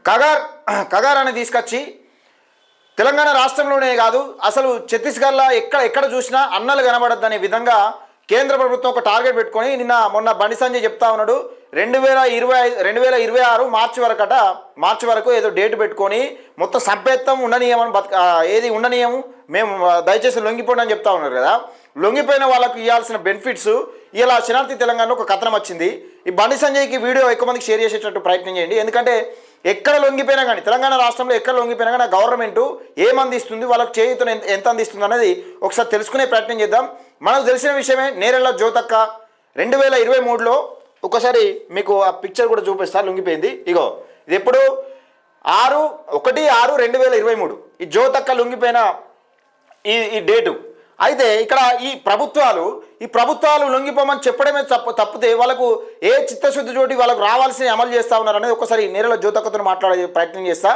కగార్ కగార్ అని తీసుకొచ్చి తెలంగాణ రాష్ట్రంలోనే కాదు అసలు ఛత్తీస్గఢ్లో ఎక్కడ చూసినా అన్నలు కనబడద్దనే విధంగా కేంద్ర ప్రభుత్వం ఒక టార్గెట్ పెట్టుకొని మొన్న బండి సంజయ్ చెప్తా ఉన్నాడు 2026 మార్చి వరకు ఏదో డేట్ పెట్టుకొని మొత్తం సంపేత్తం ఉండనీయమని ఏది ఉండనీయము మేము దయచేసి లొంగిపోండి అని చెప్తా ఉన్నారు కదా. లొంగిపోయిన వాళ్ళకు ఇవ్వాల్సిన బెనిఫిట్స్ ఇలా శనార్థి తెలంగాణలో ఒక కథనం వచ్చింది. ఈ బండి సంజయ్కి వీడియో ఎక్కువ మందికి షేర్ చేసేటట్టు ప్రయత్నం చేయండి. ఎందుకంటే ఎక్కడ లొంగిపోయినా కానీ తెలంగాణ రాష్ట్రంలో ఎక్కడ లొంగిపోయినా కానీ గవర్నమెంట్ ఏమందిస్తుంది, వాళ్ళకి చేయుతున్న ఎంత అందిస్తుంది అనేది ఒకసారి తెలుసుకునే ప్రయత్నం చేద్దాం. మనకు తెలిసిన విషయమే నేరెళ్ళ జ్యోతక్క 2023లో ఒకసారి మీకు ఆ పిక్చర్ కూడా చూపిస్తా. లొంగిపోయింది. ఇగో ఇది ఎప్పుడు 1/6/2023 ఈ జ్యోతక్క లొంగిపోయిన ఈ డేటు. అయితే ఇక్కడ ఈ ప్రభుత్వాలు లొంగిపోమని చెప్పడమే తప్పితే వాళ్ళకు ఏ చిత్తశుద్ధి చోటి వాళ్ళకు రావాల్సిన అమలు చేస్తూ ఉన్నారు అనేది ఒకసారి నేరెళ్ళ జ్యోతక్కతో మాట్లాడే ప్రయత్నం చేస్తా.